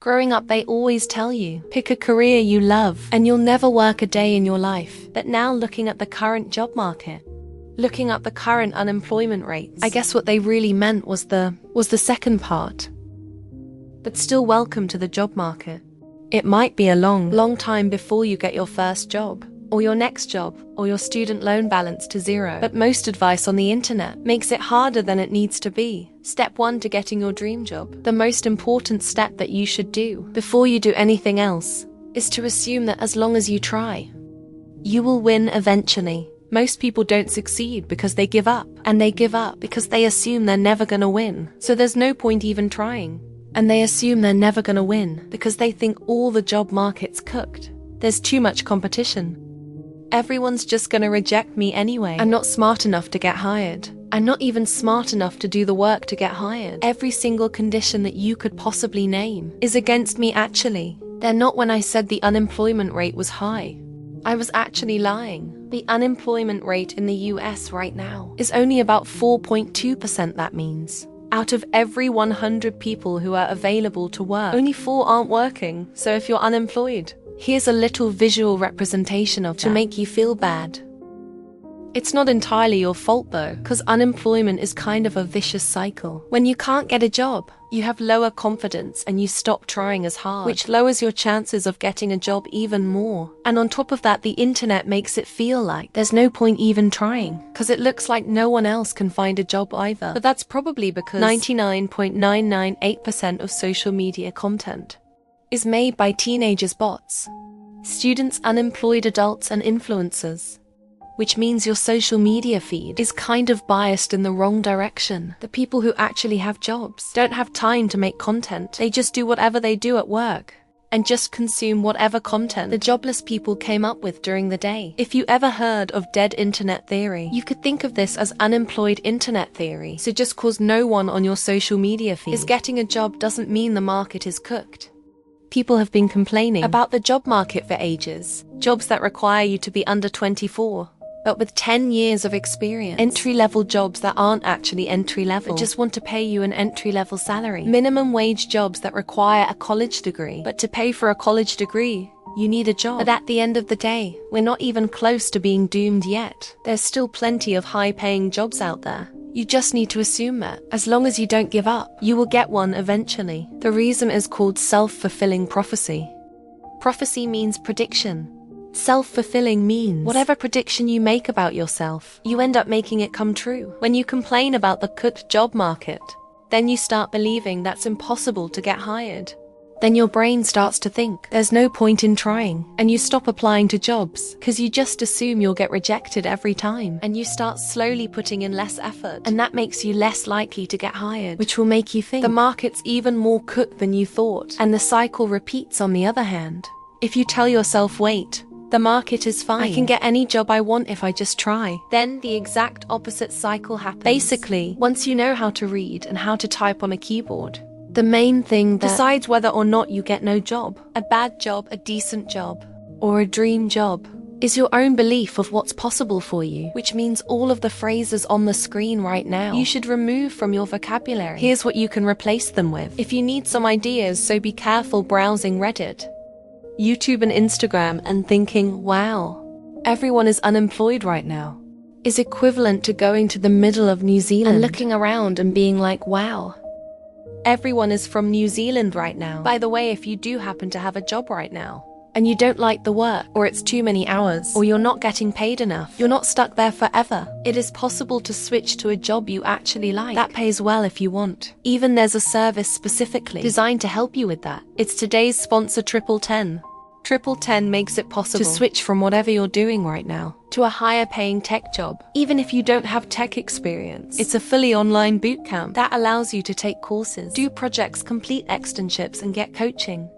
Growing up, they always tell you, pick a career you love, and you'll never work a day in your life. But now, looking at the current job market, looking at the current unemployment rates, I guess what they really meant was the second part. But still, welcome to the job market. It might be a long time before you get your first job, or your next job, or your student loan balance to zero. But most advice on the internet makes it harder than it needs to be. Step 1 to getting your dream job. The most important step that you should do before you do anything else is to assume that as long as you try, you will win eventually. Most people don't succeed because they give up, and they give up because they assume they're never gonna win. So there's no point even trying. And they assume they're never gonna win because they think all the job market's cooked. There's too much competition. Everyone's just gonna reject me anyway. I'm not smart enough to get hired. I'm not even smart enough to do the work to get hired. Every single condition that you could possibly name is against me actually. They're not. When I said the unemployment rate was high, I was actually lying. The unemployment rate in the US right now is only about 4.2%. That means out of every 100 people who are available to work, only 4 aren't working. So if you're unemployed, here's a little visual representation of that to make you feel bad. It's not entirely your fault though, because unemployment is kind of a vicious cycle. When you can't get a job, you have lower confidence and you stop trying as hard, which lowers your chances of getting a job even more. And on top of that, the internet makes it feel like there's no point even trying, because it looks like no one else can find a job either. But that's probably because 99.998% of social media content is made by teenagers, bots, students, unemployed adults, and influencers. Which means your social media feed is kind of biased in the wrong direction. The people who actually have jobs don't have time to make content. They just do whatever they do at work and just consume whatever content the jobless people came up with during the day. If you ever heard of dead internet theory, you could think of this as unemployed internet theory. So just cause no one on your social media feed is getting a job doesn't mean the market is cooked. People have been complaining about the job market for ages. Jobs that require you to be under 24. But with 10 years of experience, entry-level jobs that aren't actually entry-level, but just want to pay you an entry-level salary. Minimum wage jobs that require a college degree, but to pay for a college degree, you need a job. But at the end of the day, we're not even close to being doomed yet. There's still plenty of high-paying jobs out there. You just need to assume that, as long as you don't give up, you will get one eventually. The reason is called self-fulfilling prophecy. Prophecy means prediction. Self-fulfilling means whatever prediction you make about yourself, you end up making it come true. When you complain about the cooked job market, then you start believing that's impossible to get hired. Then your brain starts to think there's no point in trying, and you stop applying to jobs because you just assume you'll get rejected every time, and you start slowly putting in less effort, and that makes you less likely to get hired, which will make you think the market's even more cooked than you thought, and the cycle repeats. On the other hand, if you tell yourself, wait, the market is fine, I can get any job I want if I just try, then the exact opposite cycle happens. Basically, once you know how to read and how to type on a keyboard, the main thing that decides whether or not you get no job, a bad job, a decent job, or a dream job, is your own belief of what's possible for you, which means all of the phrases on the screen right now you should remove from your vocabulary. Here's what you can replace them with. If you need some ideas, so be careful browsing Reddit, YouTube and Instagram and thinking, wow, everyone is unemployed right now, is equivalent to going to the middle of New Zealand and looking around and being like, wow, everyone is from New Zealand right now. By the way, if you do happen to have a job right now, and you don't like the work, or it's too many hours, or you're not getting paid enough, you're not stuck there forever. It is possible to switch to a job you actually like. That pays well if you want. Even there's a service specifically designed to help you with that. It's today's sponsor, 1010. 1010 makes it possible to switch from whatever you're doing right now to a higher paying tech job, even if you don't have tech experience. It's a fully online bootcamp that allows you to take courses, do projects, complete externships, and get coaching,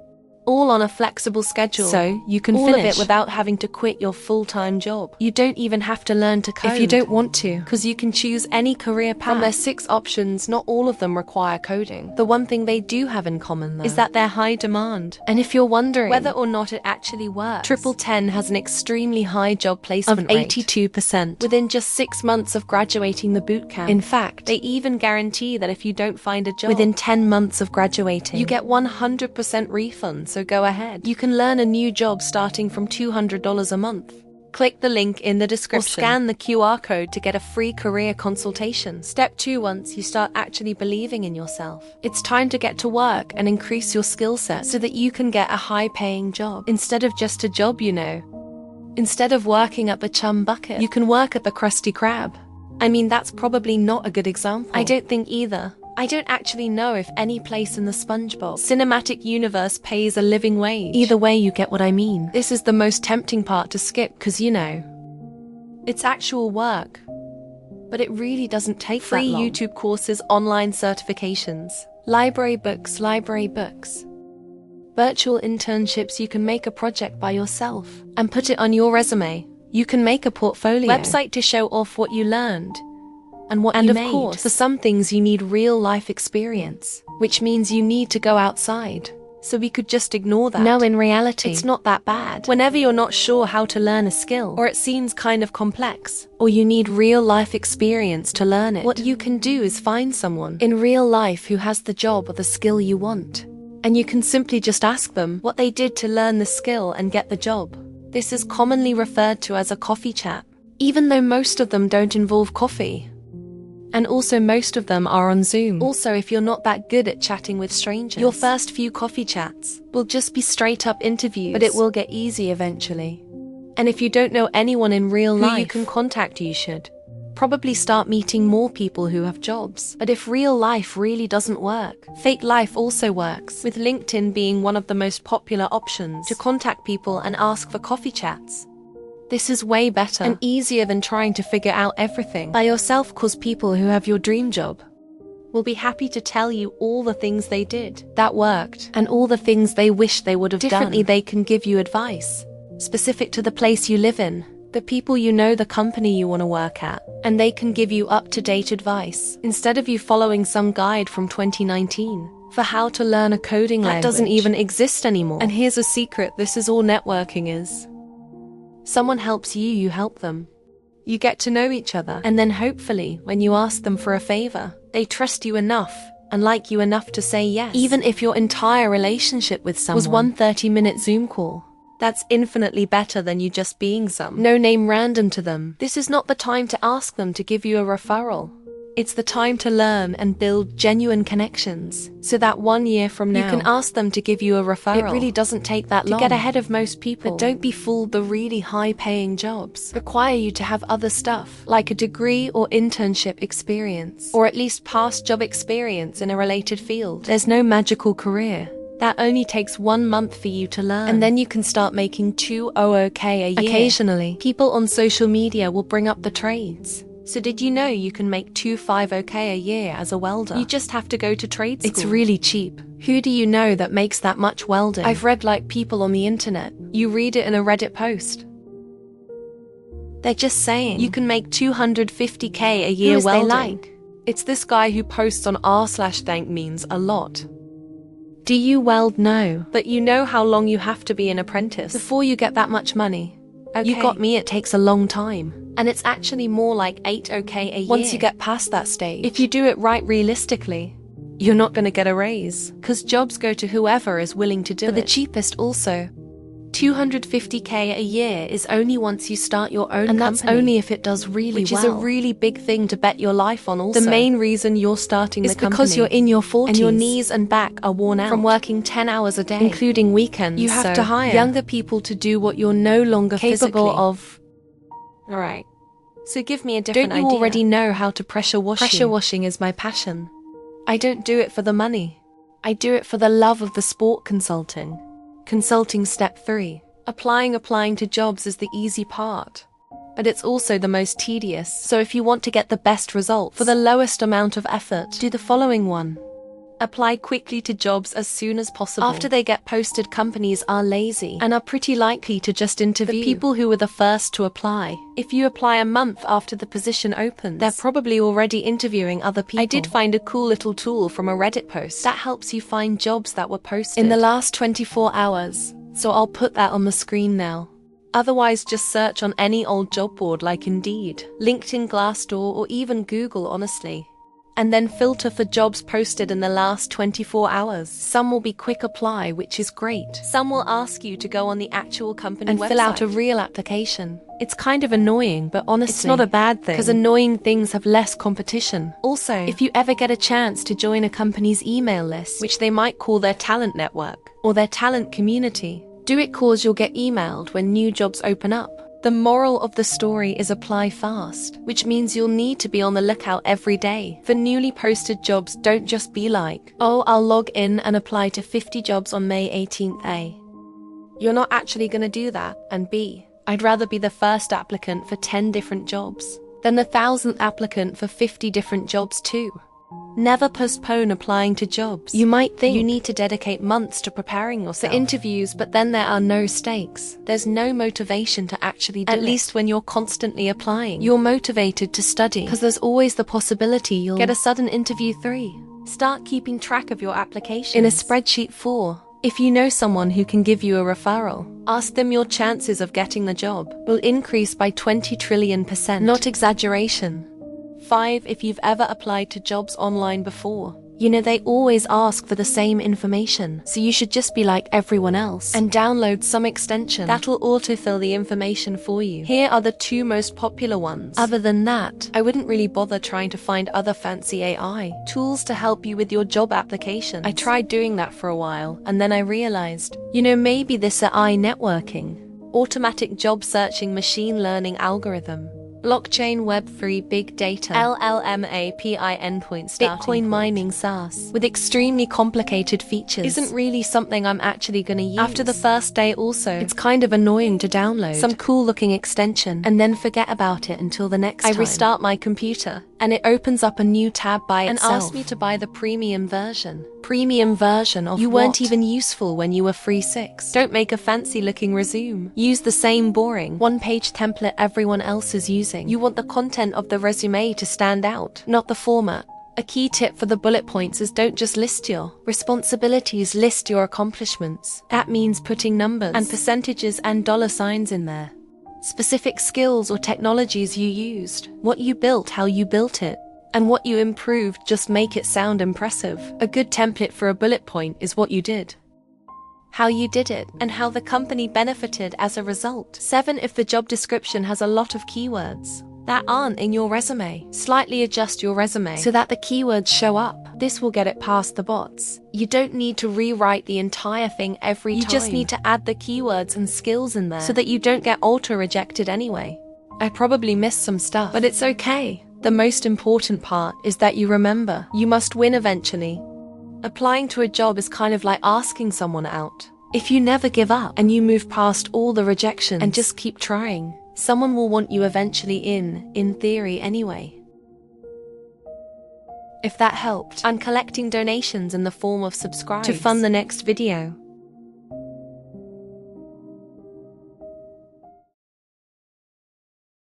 all on a flexible schedule. So you can finish all of it without having to quit your full-time job. You don't even have to learn to code if you don't want to, because you can choose any career path. From their 6 options, not all of them require coding. The one thing they do have in common, though, is that they're high demand. And if you're wondering whether or not it actually works, Triple 10 has an extremely high job placement rate of 82% within just 6 months of graduating the bootcamp. In fact, they even guarantee that if you don't find a job within 10 months of graduating, you get 100% refund, so go ahead. You can learn a new job starting from $200 a month. Click the link in the description or scan the QR code to get a free career consultation. Step 2: once you start actually believing in yourself, it's time to get to work and increase your skill set so that you can get a high-paying job instead of just a job, you know. Instead of working at the chum bucket, you can work at the Krusty Krab. I mean, that's probably not a good example. I don't think either. I don't actually know if any place in the SpongeBob cinematic universe pays a living wage. Either way, you get what I mean. This is the most tempting part to skip because, you know, it's actual work. But it really doesn't take that long. Free YouTube courses, online certifications, library books, virtual internships. You can make a project by yourself and put it on your resume. You can make a portfolio website to show off what you learned and what you made. And of course, for some things you need real-life experience, which means you need to go outside. So we could just ignore that. No, in reality, it's not that bad. Whenever you're not sure how to learn a skill, or it seems kind of complex, or you need real-life experience to learn it, what you can do is find someone in real life who has the job or the skill you want. And you can simply just ask them what they did to learn the skill and get the job. This is commonly referred to as a coffee chat, even though most of them don't involve coffee. And also most of them are on Zoom. Also, if you're not that good at chatting with strangers, your first few coffee chats will just be straight up interviews, but it will get easy eventually. And if you don't know anyone in real life who you can contact, you should probably start meeting more people who have jobs. But if real life really doesn't work, fake life also works, with LinkedIn being one of the most popular options to contact people and ask for coffee chats. This is way better and easier than trying to figure out everything by yourself, cause people who have your dream job will be happy to tell you all the things they did that worked and all the things they wish they would have done differently. They can give you advice specific to the place you live in, the people you know, the company you want to work at, and they can give you up-to-date advice instead of you following some guide from 2019 for how to learn a coding language that doesn't even exist anymore. And here's a secret: this is all networking is. Someone helps you, you help them. You get to know each other, and then hopefully, when you ask them for a favor, they trust you enough and like you enough to say yes. Even if your entire relationship with someone was one 30-minute Zoom call, that's infinitely better than you just being some no-name random to them. This is not the time to ask them to give you a referral. It's the time to learn and build genuine connections, so that 1 year from now, you can ask them to give you a referral. It really doesn't take that long to get ahead of most people. But don't be fooled, the really high-paying jobs require you to have other stuff, like a degree or internship experience, or at least past job experience in a related field. There's no magical career. That only takes 1 month for you to learn, and then you can start making $200K a year. Occasionally, people on social media will bring up the trades. So did you know you can make $250K a year as a welder? You just have to go to trade school. It's really cheap. Who do you know that makes that much welding? I've read like people on the internet. You read it in a Reddit post. They're just saying you can make $250K a year welding. Like? It's this guy who posts on r/thank means a lot. Do you weld? No. But you know how long you have to be an apprentice before you get that much money. Okay. You got me, it takes a long time. And it's actually more like $8K a year once you get past that stage. If you do it right realistically, you're not going to get a raise, because jobs go to whoever is willing to do it. For the cheapest also, $250K a year is only once you start your own company. And that's only if it does really well. Which is a really big thing to bet your life on also. The main reason you're starting the company is because you're in your 40s and your knees and back are worn out from working 10 hours a day, including weekends. You have to hire younger people to do what you're no longer capable of. Alright, so give me a different idea. Don't you already know how to pressure wash? Pressure washing is my passion. I don't do it for the money. I do it for the love of the sport. Consulting. Consulting step 3. Applying to jobs is the easy part, but it's also the most tedious. So if you want to get the best result for the lowest amount of effort, do the following one. Apply quickly to jobs as soon as possible. After they get posted, companies are lazy and are pretty likely to just interview the people who were the first to apply. If you apply a month after the position opens, they're probably already interviewing other people. I did find a cool little tool from a Reddit post that helps you find jobs that were posted in the last 24 hours. So I'll put that on the screen now. Otherwise, just search on any old job board like Indeed, LinkedIn, Glassdoor, or even Google, honestly. And then filter for jobs posted in the last 24 hours. Some will be quick apply, which is great. Some will ask you to go on the actual company website and fill out a real application. It's kind of annoying, but honestly, it's not a bad thing, because annoying things have less competition. Also, if you ever get a chance to join a company's email list, which they might call their talent network or their talent community, do it, cause you'll get emailed when new jobs open up. The moral of the story is apply fast, which means you'll need to be on the lookout every day for newly posted jobs. Don't just be like, oh, I'll log in and apply to 50 jobs on May 18th. A. You're not actually going to do that. And B, I'd rather be the first applicant for 10 different jobs than the 1,000th applicant for 50 different jobs too. Never postpone applying to jobs. You might think you need to dedicate months to preparing yourself for interviews, but then there are no stakes. There's no motivation to actually do it. At least when you're constantly applying, you're motivated to study, because there's always the possibility you'll get a sudden interview 3. Start keeping track of your applications in a spreadsheet 4. If you know someone who can give you a referral, ask them. Your chances of getting the job will increase by 20 trillion%. Not exaggeration. 5. If you've ever applied to jobs online before, you know they always ask for the same information, so you should just be like everyone else and download some extension that'll autofill the information for you. Here are the 2 most popular ones. Other than that, I wouldn't really bother trying to find other fancy AI tools to help you with your job application. I tried doing that for a while, and then I realized, maybe this AI networking, automatic job searching, machine learning algorithm, blockchain, Web3, big data, LLM API endpoint, Bitcoin mining, SaaS, with extremely complicated features, isn't really something I'm actually gonna use. After the first day also, it's kind of annoying to download some cool looking extension and then forget about it until the next time I restart my computer, and it opens up a new tab by itself and asks me to buy the premium version. Premium version of you weren't even useful when you were free 6. Don't make a fancy looking resume. Use the same boring one-page template everyone else is using. You want the content of the resume to stand out, not the format. A key tip for the bullet points is don't just list your responsibilities, list your accomplishments. That means putting numbers and percentages and $signs in there. Specific skills or technologies you used, what you built, how you built it, and what you improved. Just make it sound impressive. A good template for a bullet point is what you did, how you did it, and how the company benefited as a result. 7. If the job description has a lot of keywords that aren't in your resume, slightly adjust your resume so that the keywords show up. This will get it past the bots. You don't need to rewrite the entire thing every time. You just need to add the keywords and skills in there so that you don't get auto-rejected anyway. I probably missed some stuff, but it's okay. The most important part is that you remember, you must win eventually. Applying to a job is kind of like asking someone out. If you never give up and you move past all the rejections and just keep trying, someone will want you eventually in theory anyway. If that helped, I'm collecting donations in the form of subscribes to fund the next video.